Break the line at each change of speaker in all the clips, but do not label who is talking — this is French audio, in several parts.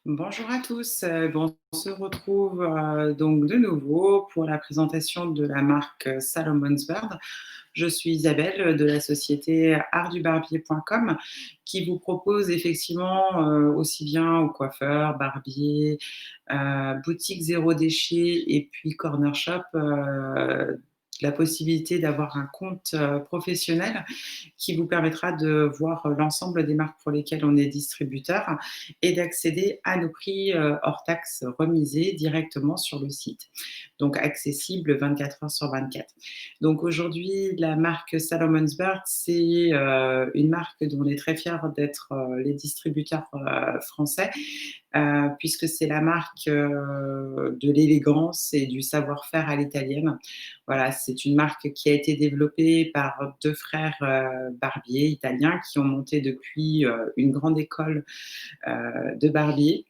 Bonjour à tous, on se retrouve, donc de nouveau pour la présentation de la marque, Salomon's Bird. Je suis Isabelle, de la société artdubarbier.com qui vous propose effectivement, aussi bien aux coiffeurs, barbiers, boutiques zéro déchet et puis corner shop, la possibilité d'avoir un compte, professionnel qui vous permettra de voir l'ensemble des marques pour lesquelles on est distributeur et d'accéder à nos prix hors taxes remisés directement sur le site. Donc accessible 24 heures sur 24. Donc aujourd'hui, la marque Salomon's Bird, c'est une marque dont on est très fiers d'être les distributeurs français, puisque c'est la marque de l'élégance et du savoir-faire à l'italienne. Voilà, c'est une marque qui a été développée par deux frères barbiers italiens qui ont monté depuis une grande école de barbier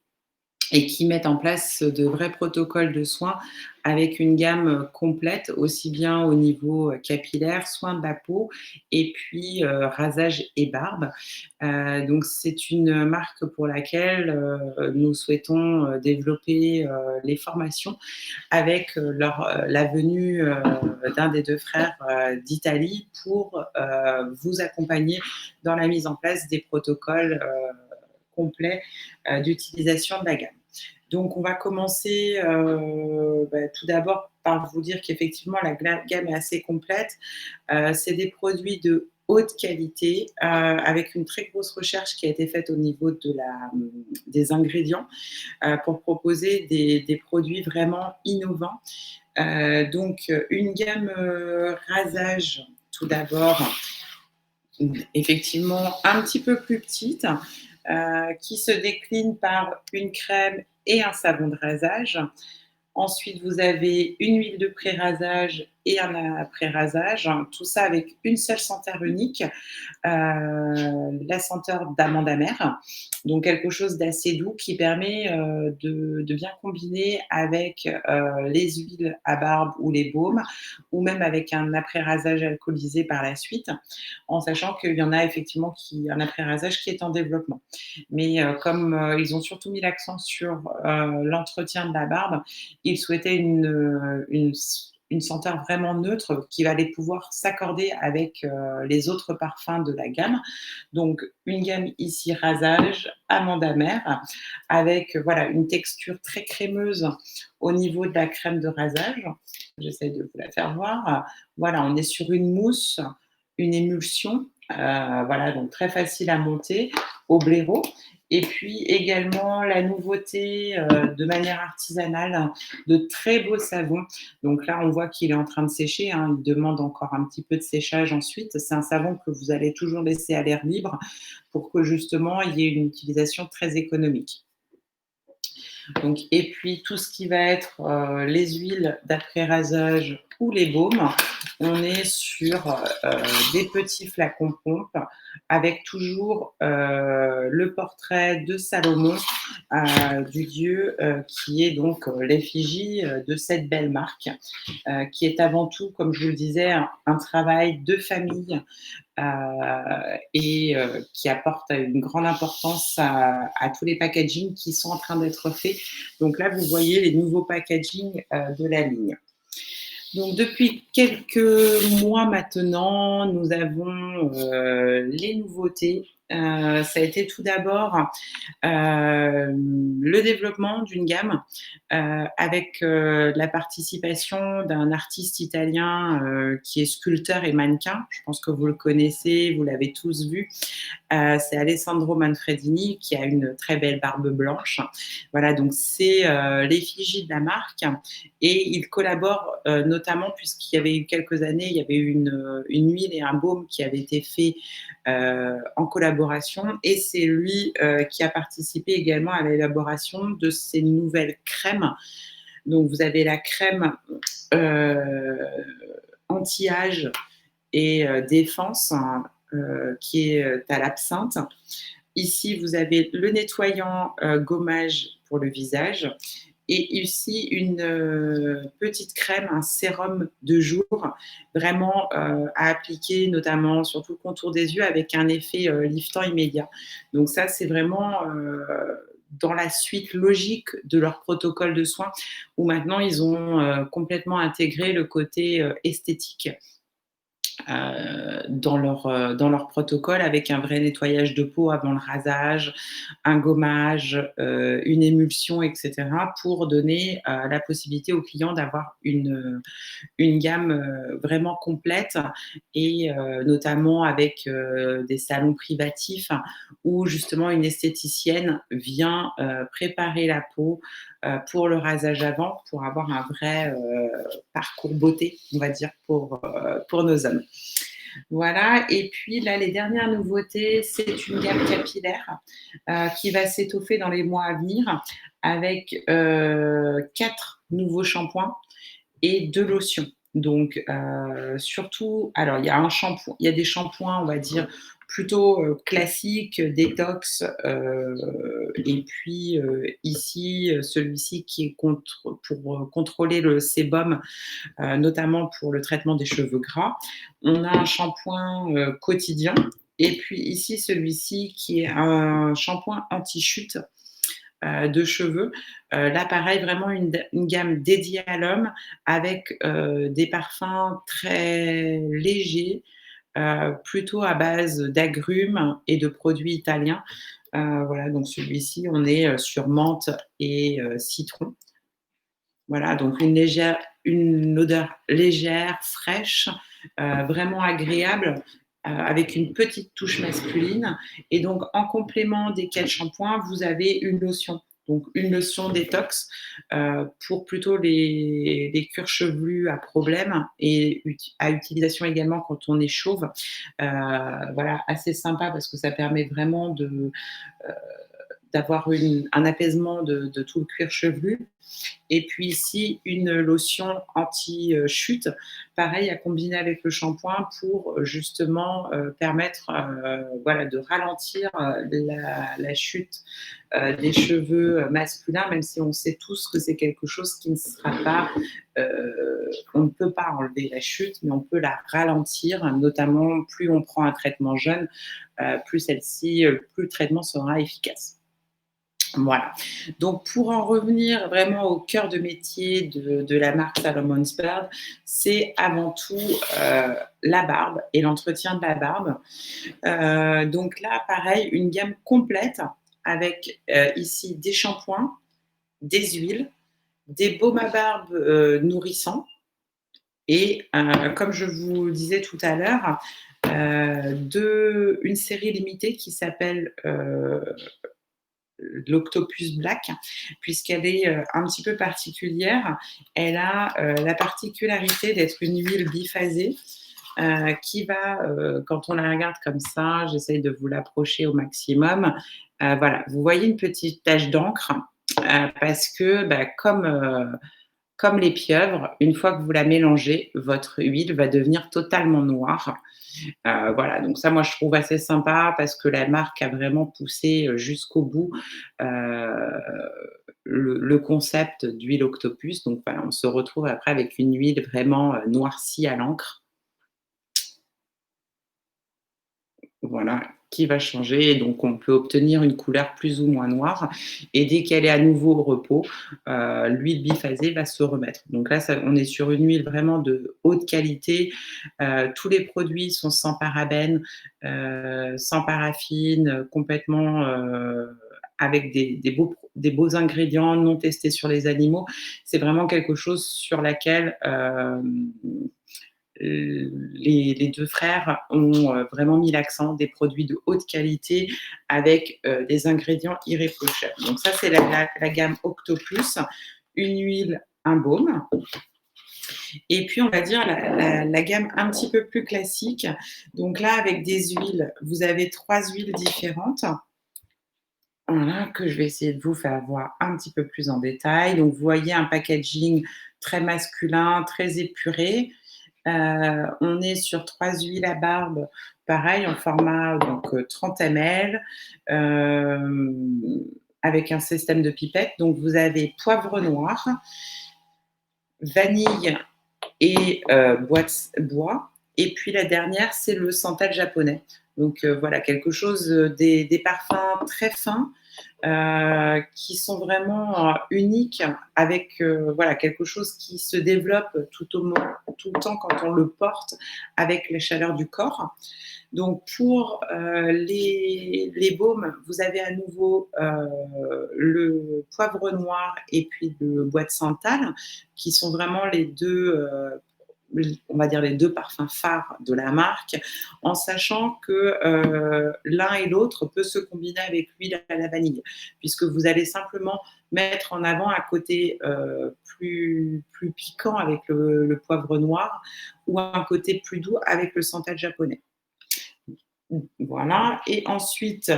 et qui mettent en place de vrais protocoles de soins avec une gamme complète, aussi bien au niveau capillaire, soins de la peau et puis rasage et barbe. Donc c'est une marque pour laquelle nous souhaitons développer les formations avec la venue d'un des deux frères d'Italie pour vous accompagner dans la mise en place des protocoles complets d'utilisation de la gamme. Donc, on va commencer tout d'abord par vous dire qu'effectivement, la gamme est assez complète. C'est des produits de haute qualité avec une très grosse recherche qui a été faite au niveau des ingrédients pour proposer des produits vraiment innovants. Donc, une gamme rasage, tout d'abord, effectivement un petit peu plus petite, qui se décline par une crème et un savon de rasage. Ensuite, vous avez une huile de pré-rasage et un après-rasage, tout ça avec une seule senteur unique, la senteur d'amande amère, donc quelque chose d'assez doux qui permet de bien combiner avec les huiles à barbe ou les baumes, ou même avec un après-rasage alcoolisé par la suite, en sachant qu'il y en a effectivement un après-rasage qui est en développement. Mais comme ils ont surtout mis l'accent sur l'entretien de la barbe, ils souhaitaient une senteur vraiment neutre qui va aller pouvoir s'accorder avec les autres parfums de la gamme. Donc, une gamme ici rasage, amande amère, avec voilà, une texture très crémeuse au niveau de la crème de rasage. J'essaie de vous la faire voir. Voilà, on est sur une mousse, une émulsion, voilà, donc très facile à monter au blaireau. Et puis également la nouveauté de manière artisanale de très beaux savons. Donc là, on voit qu'il est en train de sécher, hein, il demande encore un petit peu de séchage ensuite. C'est un savon que vous allez toujours laisser à l'air libre pour que justement il y ait une utilisation très économique. Donc, et puis tout ce qui va être les huiles d'après-rasage ou les baumes, on est sur des petits flacons pompe avec toujours le portrait de Salomon, du dieu qui est donc l'effigie de cette belle marque, qui est avant tout, comme je vous le disais, un travail de famille et qui apporte une grande importance à tous les packagings qui sont en train d'être faits. Donc là, vous voyez les nouveaux packagings de la ligne. Donc depuis quelques mois maintenant, nous avons les nouveautés. Ça a été tout d'abord le développement d'une gamme avec la participation d'un artiste italien qui est sculpteur et mannequin. Je pense que vous le connaissez, vous l'avez tous vu. C'est Alessandro Manfredini qui a une très belle barbe blanche. Voilà, donc c'est l'effigie de la marque et il collabore notamment puisqu'il y avait eu quelques années, il y avait eu une huile et un baume qui avaient été faits en collaboration et c'est lui qui a participé également à l'élaboration de ces nouvelles crèmes. Donc vous avez la crème euh, anti-âge et défense qui est à l'absinthe. Ici, vous avez le nettoyant gommage pour le visage et ici une petite crème, un sérum de jour, vraiment à appliquer notamment sur tout le contour des yeux avec un effet liftant immédiat. Donc ça, c'est vraiment dans la suite logique de leur protocole de soins, où maintenant ils ont complètement intégré le côté esthétique dans leur protocole, avec un vrai nettoyage de peau avant le rasage, un gommage, une émulsion, et cetera, pour donner la possibilité aux clients d'avoir une gamme vraiment complète, et notamment avec des salons privatifs où justement une esthéticienne vient préparer la peau pour le rasage avant, pour avoir un vrai parcours beauté, on va dire, pour nos hommes. Voilà, et puis là, les dernières nouveautés, c'est une gamme capillaire qui va s'étoffer dans les mois à venir, avec 4 nouveaux shampoings et 2 lotions. Donc, surtout, alors il y a des shampoings, on va dire, plutôt classiques, détox, et puis ici, celui-ci qui est pour contrôler le sébum, notamment pour le traitement des cheveux gras. On a un shampoing quotidien, et puis ici, celui-ci qui est un shampoing anti-chute de cheveux. Là, pareil, vraiment une gamme dédiée à l'homme, avec des parfums très légers, plutôt à base d'agrumes et de produits italiens. Voilà, donc celui-ci, on est sur menthe et citron. Voilà, donc une odeur légère, fraîche, vraiment agréable, avec une petite touche masculine, et donc en complément des 4 shampoings, vous avez une lotion. Donc une lotion détox, pour plutôt les cuirs chevelus à problème, et à utilisation également quand on est chauve. Voilà, assez sympa parce que ça permet vraiment heu, d'avoir un apaisement de tout le cuir chevelu. Et puis ici, une lotion anti-chute, pareil, à combiner avec le shampoing pour justement permettre voilà, de ralentir la chute des cheveux masculins, même si on sait tous que c'est quelque chose qui ne sera pas, on ne peut pas enlever la chute, mais on peut la ralentir, notamment plus on prend un traitement jeune, plus le traitement sera efficace. Voilà. Donc, pour en revenir vraiment au cœur de métier de la marque Salomon's Bird, c'est avant tout la barbe et l'entretien de la barbe. Donc là, pareil, une gamme complète avec ici des shampoings, des huiles, des baumes à barbe nourrissants, et comme je vous le disais tout à l'heure, une série limitée qui s'appelle l'Octopus Black, puisqu'elle est un petit peu particulière. Elle a la particularité d'être une huile biphasée, qui va, quand on la regarde comme ça, j'essaye de vous l'approcher au maximum. Voilà, vous voyez une petite tache d'encre, parce que bah, comme les pieuvres, une fois que vous la mélangez, votre huile va devenir totalement noire. Voilà, donc ça, moi, je trouve assez sympa parce que la marque a vraiment poussé jusqu'au bout euh, le concept d'huile octopus. Donc, voilà, on se retrouve après avec une huile vraiment noircie à l'encre. Voilà, qui va changer. Et donc, on peut obtenir une couleur plus ou moins noire. Et dès qu'elle est à nouveau au repos, l'huile biphasée va se remettre. Donc là, on est sur une huile vraiment de haute qualité. Tous les produits sont sans parabènes, sans paraffine, complètement avec des beaux ingrédients non testés sur les animaux. C'est vraiment quelque chose sur laquelle les 2 frères ont vraiment mis l'accent, des produits de haute qualité avec des ingrédients irréprochables. Donc ça, c'est la gamme Octopus, une huile, un baume. Et puis, on va dire la gamme un petit peu plus classique. Donc là, avec des huiles, vous avez 3 huiles différentes. Voilà, que je vais essayer de vous faire voir un petit peu plus en détail. Donc, vous voyez un packaging très masculin, très épuré. On est sur 3 huiles à barbe, pareil en format donc 30 ml, avec un système de pipette. Donc vous avez poivre noir, vanille et bois. Et puis la dernière, c'est le santal japonais. Donc voilà, quelque chose, des parfums très fins, qui sont vraiment uniques avec voilà, quelque chose qui se développe tout le temps quand on le porte avec la chaleur du corps. Donc pour les baumes, vous avez à nouveau le poivre noir et puis le bois de santal, qui sont vraiment les deux, on va dire les deux parfums phares de la marque, en sachant que l'un et l'autre peut se combiner avec l'huile à la vanille, puisque vous allez simplement mettre en avant un côté plus piquant avec le poivre noir ou un côté plus doux avec le santal japonais. Voilà, et ensuite,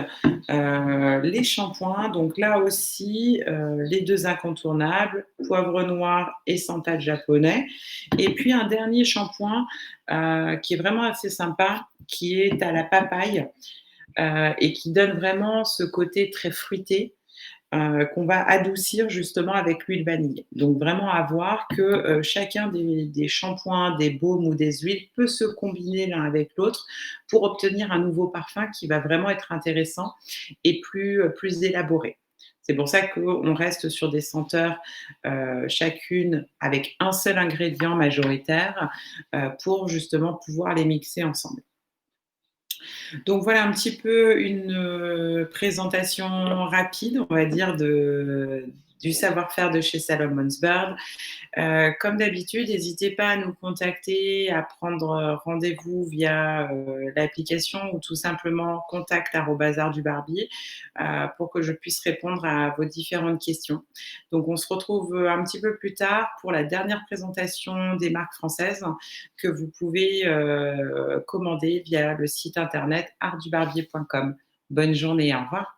les shampoings, donc là aussi, les 2 incontournables, poivre noir et santal japonais, et puis un dernier shampoing, qui est vraiment assez sympa, qui est à la papaye, et qui donne vraiment ce côté très fruité, qu'on va adoucir justement avec l'huile vanille. Donc vraiment à voir que chacun des shampoings, des baumes ou des huiles peut se combiner l'un avec l'autre pour obtenir un nouveau parfum qui va vraiment être intéressant et plus élaboré. C'est pour ça qu'on reste sur des senteurs chacune avec un seul ingrédient majoritaire pour justement pouvoir les mixer ensemble. Donc voilà un petit peu une présentation rapide, on va dire, du savoir-faire de chez Salomon's Bird. Comme d'habitude, n'hésitez pas à nous contacter, à prendre rendez-vous via l'application ou tout simplement contact@artdubarbier pour que je puisse répondre à vos différentes questions. Donc on se retrouve un petit peu plus tard pour la dernière présentation des marques françaises que vous pouvez commander via le site internet artdubarbier.com. Bonne journée, au revoir.